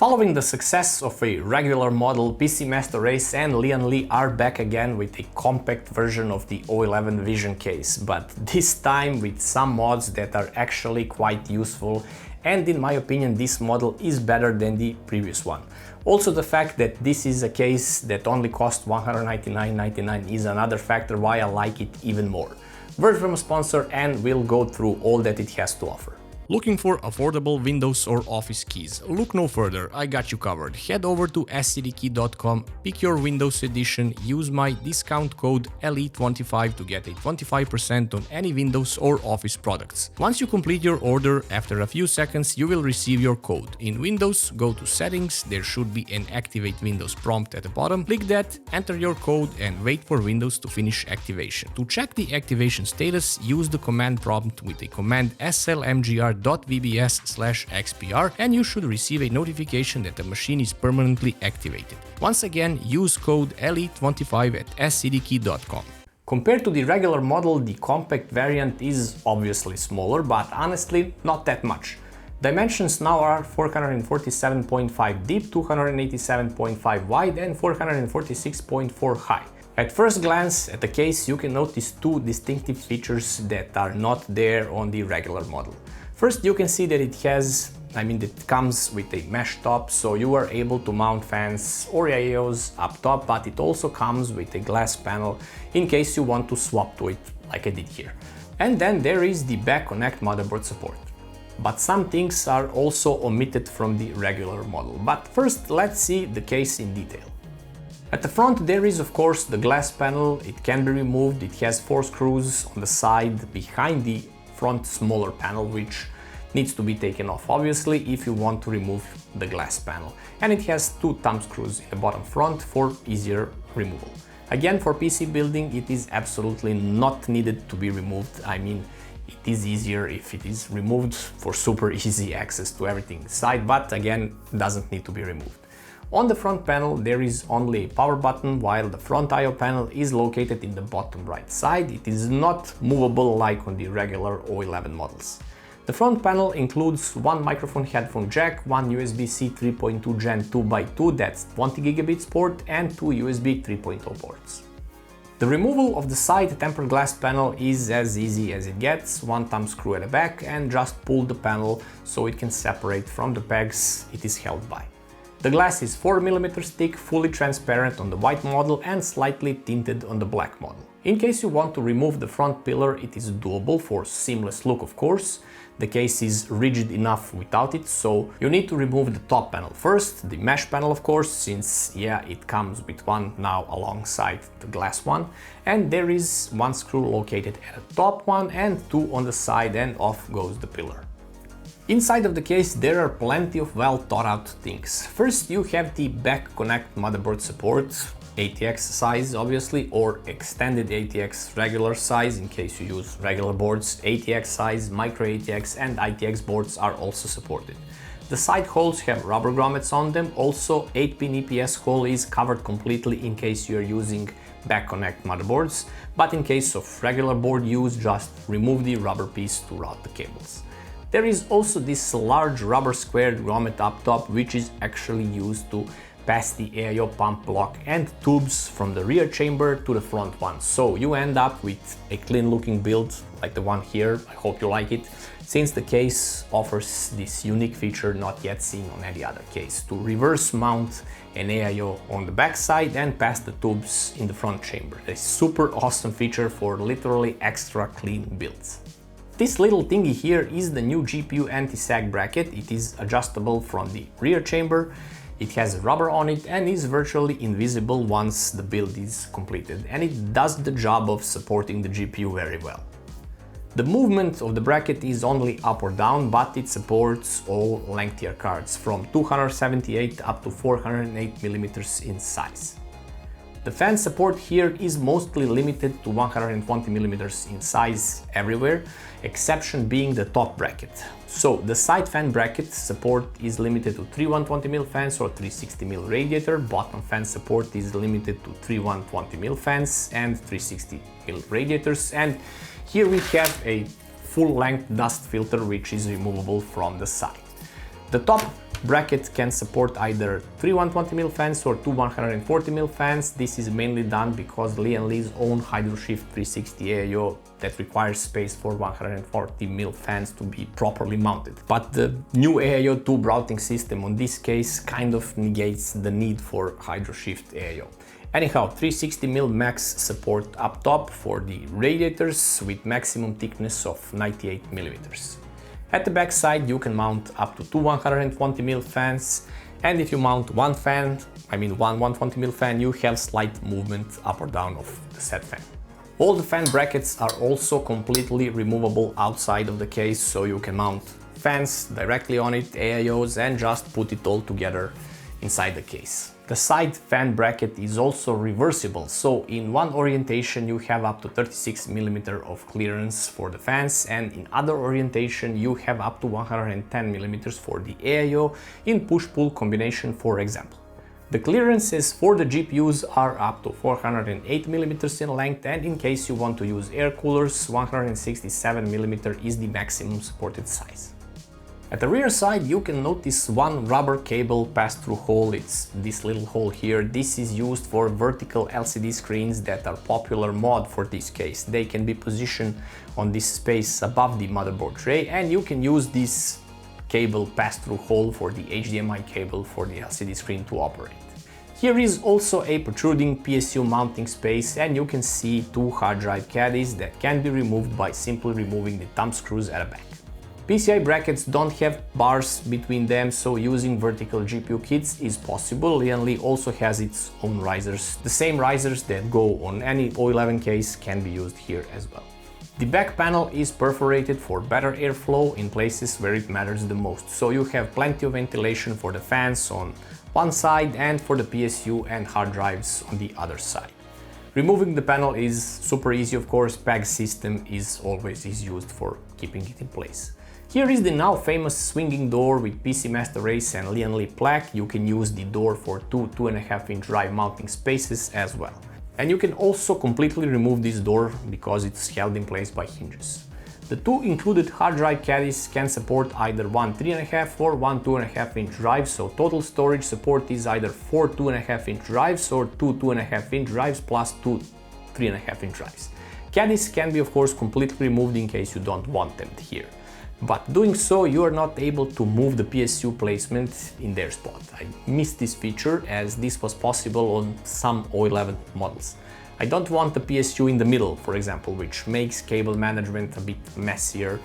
Following the success of a regular model, PC Master Race and Lian are back again with a compact version of the O11 VISION case, but this time with some mods that are actually quite useful, and in my opinion this model is better than the previous one. Also, the fact that this is a case that only cost $199.99 is another factor why I like it even more. Word from a sponsor and we'll go through all that it has to offer. Looking for affordable Windows or Office keys? Look no further, I got you covered. Head over to scdkey.com, pick your Windows edition, use my discount code LE25 to get a 25% on any Windows or Office products. Once you complete your order, after a few seconds you will receive your code. In Windows, go to Settings, there should be an Activate Windows prompt at the bottom. Click that, enter your code and wait for Windows to finish activation. To check the activation status, use the command prompt with the command slmgr.vbs/xpr and you should receive a notification that the machine is permanently activated. Once again, use code LE25 at scdkey.com. Compared to the regular model, the compact variant is obviously smaller, but honestly not that much. Dimensions now are 447.5 deep, 287.5 wide and 446.4 high. At first glance at the case, you can notice two distinctive features that are not there on the regular model. First, you can see that it comes with a mesh top, so you are able to mount fans or AIOs up top, but it also comes with a glass panel in case you want to swap to it, like I did here. And then there is the back connect motherboard support. But some things are also omitted from the regular model. But first, let's see the case in detail. At the front there is of course the glass panel, it can be removed, it has 4 screws on the side behind the front smaller panel which needs to be taken off obviously if you want to remove the glass panel, and it has 2 thumb screws in the bottom front for easier removal. Again, for PC building it is absolutely not needed to be removed. It is easier if it is removed for super easy access to everything inside, but again doesn't need to be removed. On the front panel there is only a power button, while the front I/O panel is located in the bottom right side. It is not movable like on the regular O11 models. The front panel includes one microphone headphone jack, one USB-C 3.2 Gen 2x2, that's 20 gigabits port, and 2 USB 3.0 ports. The removal of the side tempered glass panel is as easy as it gets. One thumb screw at the back and just pull the panel so it can separate from the pegs it is held by. The glass is 4mm thick, fully transparent on the white model and slightly tinted on the black model. In case you want to remove the front pillar, it is doable for seamless look of course. The case is rigid enough without it, so you need to remove the top panel first, the mesh panel of course, since it comes with one now alongside the glass one, and there is one screw located at the top one and 2 on the side, and off goes the pillar. Inside of the case there are plenty of well thought out things. First, you have the back connect motherboard support, ATX size obviously, or extended ATX regular size in case you use regular boards. ATX size, micro ATX and ITX boards are also supported. The side holes have rubber grommets on them. Also, 8-pin EPS hole is covered completely in case you are using back connect motherboards, but in case of regular board use, just remove the rubber piece to route the cables. There is also this large rubber squared grommet up top, which is actually used to pass the AIO pump block and tubes from the rear chamber to the front one. So you end up with a clean looking build like the one here. I hope you like it, since the case offers this unique feature not yet seen on any other case, to reverse mount an AIO on the back side and pass the tubes in the front chamber. A super awesome feature for literally extra clean builds. This little thingy here is the new GPU anti-sag bracket. It is adjustable from the rear chamber. It has rubber on it and is virtually invisible once the build is completed, and it does the job of supporting the GPU very well. The movement of the bracket is only up or down, but it supports all lengthier cards from 278 up to 408mm in size. The fan support here is mostly limited to 120mm in size everywhere, exception being the top bracket. So the side fan bracket support is limited to 3 120mm fans or 360mm radiator, bottom fan support is limited to 3 120mm fans and 360mm radiators, and here we have a full-length dust filter which is removable from the side. The top bracket can support either 3 120mm fans or 2 140mm fans. This is mainly done because Lian's own HydroShift 360 AIO that requires space for 140mm fans to be properly mounted. But the new AIO tube routing system on this case kind of negates the need for HydroShift AIO. Anyhow, 360mm max support up top for the radiators with maximum thickness of 98mm. At the back side you can mount up to two 120mm fans, and if you mount one 120mm fan, you have slight movement up or down of the said fan. All the fan brackets are also completely removable outside of the case, so you can mount fans directly on it, AIOs, and just put it all together inside the case. The side fan bracket is also reversible, so in one orientation you have up to 36mm of clearance for the fans, and in other orientation you have up to 110mm for the AIO in push-pull combination, for example. The clearances for the GPUs are up to 408mm in length, and in case you want to use air coolers, 167mm is the maximum supported size. At the rear side you can notice one rubber cable pass-through hole. It's this little hole here. This is used for vertical LCD screens that are popular mod for this case. They can be positioned on this space above the motherboard tray, and you can use this cable pass-through hole for the HDMI cable for the LCD screen to operate. Here is also a protruding PSU mounting space, and you can see two hard drive caddies that can be removed by simply removing the thumb screws at the back. PCI brackets don't have bars between them, so using vertical GPU kits is possible. Lian also has its own risers. The same risers that go on any O11 case can be used here as well. The back panel is perforated for better airflow in places where it matters the most, so you have plenty of ventilation for the fans on one side and for the PSU and hard drives on the other side. Removing the panel is super easy, of course. PEG system is always used for keeping it in place. Here is the now famous swinging door with PC Master Race and Lian plaque. You can use the door for two 2.5-inch drive mounting spaces as well. And you can also completely remove this door because it's held in place by hinges. The two included hard drive caddies can support either one 3.5 or one 2.5-inch drive, so total storage support is either 4 2.5-inch drives or two 2.5-inch drives plus two 3.5-inch drives. Caddies can be of course completely removed in case you don't want them here. But doing so, you are not able to move the PSU placement in their spot. I missed this feature as this was possible on some O11 models. I don't want the PSU in the middle, for example, which makes cable management a bit messier,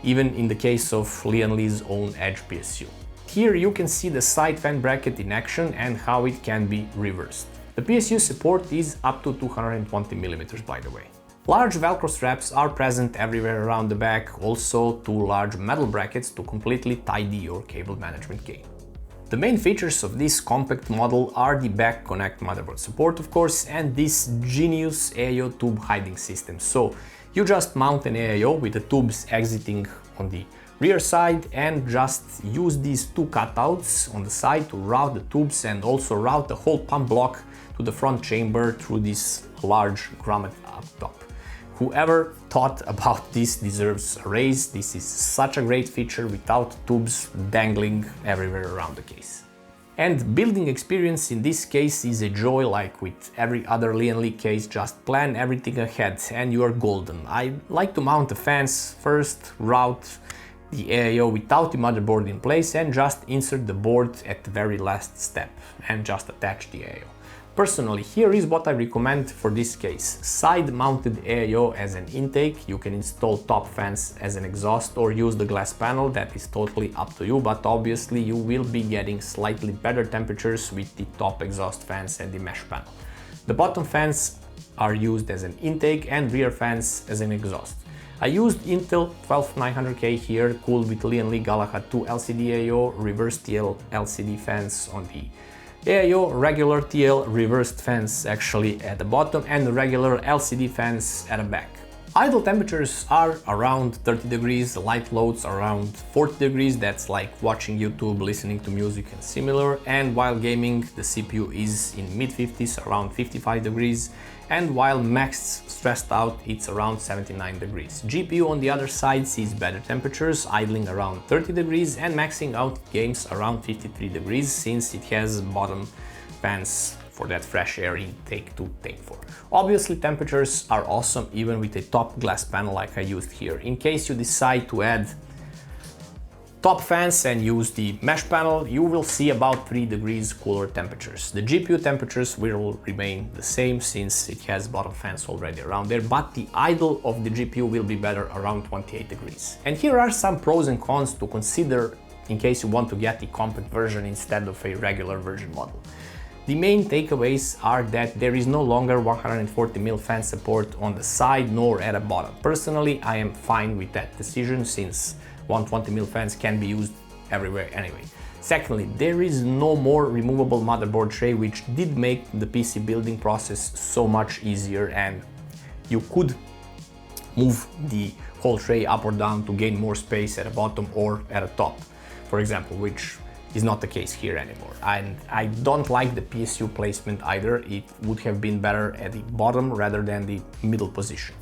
even in the case of Lian's own Edge PSU. Here you can see the side fan bracket in action and how it can be reversed. The PSU support is up to 220mm, by the way. Large Velcro straps are present everywhere around the back, also two large metal brackets to completely tidy your cable management game. The main features of this compact model are the back connect motherboard support, of course, and this genius AIO tube hiding system. So you just mount an AIO with the tubes exiting on the rear side and just use these two cutouts on the side to route the tubes and also route the whole pump block to the front chamber through this large grommet up top. Whoever thought about this deserves a raise. This is such a great feature without tubes dangling everywhere around the case. And building experience in this case is a joy. Like with every other Lian case, just plan everything ahead and you are golden. I like to mount the fans first, route the AIO without the motherboard in place, and just insert the board at the very last step and just attach the AIO. Personally, here is what I recommend for this case. Side-mounted AIO as an intake. You can install top fans as an exhaust or use the glass panel. That is totally up to you, but obviously you will be getting slightly better temperatures with the top exhaust fans and the mesh panel. The bottom fans are used as an intake and rear fans as an exhaust. I used Intel 12900K here, cooled with Lian Galahad 2 LCD AIO, reverse TL LCD fans on the AIO, regular TL reversed fans actually at the bottom, and regular LCD fans at the back. Idle temperatures are around 30 degrees, light loads around 40 degrees, that's like watching YouTube, listening to music and similar, and while gaming the CPU is in mid-50s, around 55 degrees, and while maxed stressed out it's around 79 degrees. GPU on the other side sees better temperatures, idling around 30 degrees and maxing out games around 53 degrees since it has bottom fans for that fresh air intake to take for. Obviously temperatures are awesome even with a top glass panel like I used here. In case you decide to add top fans and use the mesh panel, you will see about 3 degrees cooler temperatures. The GPU temperatures will remain the same since it has bottom fans already around there, but the idle of the GPU will be better around 28 degrees. And here are some pros and cons to consider in case you want to get the compact version instead of a regular version model. The main takeaways are that there is no longer 140mm fan support on the side nor at the bottom. Personally, I am fine with that decision since 120mm fans can be used everywhere anyway. Secondly, there is no more removable motherboard tray, which did make the PC building process so much easier, and you could move the whole tray up or down to gain more space at the bottom or at the top, for example, which is not the case here anymore. And I don't like the PSU placement either. It would have been better at the bottom rather than the middle position.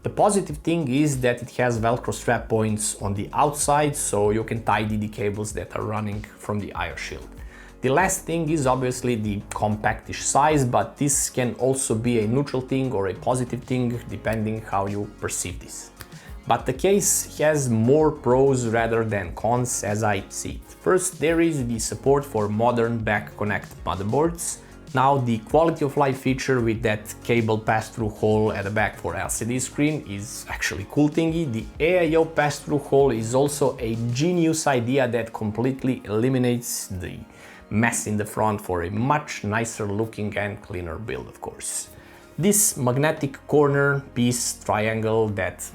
The positive thing is that it has Velcro strap points on the outside, so you can tidy the cables that are running from the IR shield. The last thing is obviously the compactish size, but this can also be a neutral thing or a positive thing depending how you perceive this. But the case has more pros rather than cons as I see it. First, there is the support for modern back connect motherboards. Now, the quality of life feature with that cable pass-through hole at the back for LCD screen is actually cool thingy. The AIO pass-through hole is also a genius idea that completely eliminates the mess in the front for a much nicer looking and cleaner build, of course. This magnetic corner piece triangle that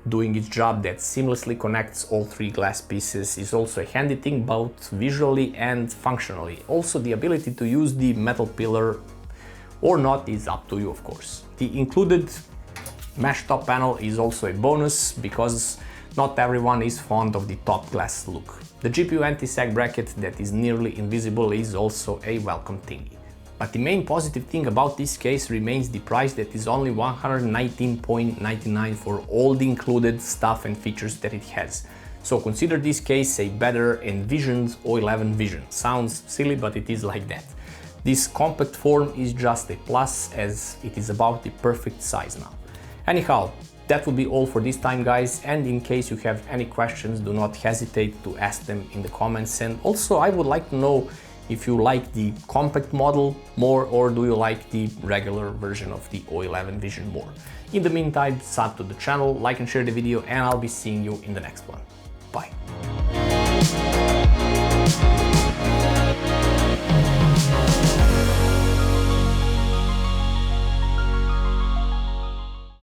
doing its job that seamlessly connects all 3 glass pieces is also a handy thing both visually and functionally. Also, the ability to use the metal pillar or not is up to you, of course. The included mesh top panel is also a bonus because not everyone is fond of the top glass look. The GPU anti-sag bracket that is nearly invisible is also a welcome thingy. But the main positive thing about this case remains the price that is only $119.99 for all the included stuff and features that it has. So consider this case a better envisioned O11 VISION. Sounds silly, but it is like that. This compact form is just a plus as it is about the perfect size now. Anyhow, that will be all for this time, guys, and in case you have any questions, do not hesitate to ask them in the comments. And also I would like to know if you like the compact model more or do you like the regular version of the O11 VISION more. In the meantime, sub to the channel, like and share the video, and I'll be seeing you in the next one. Bye.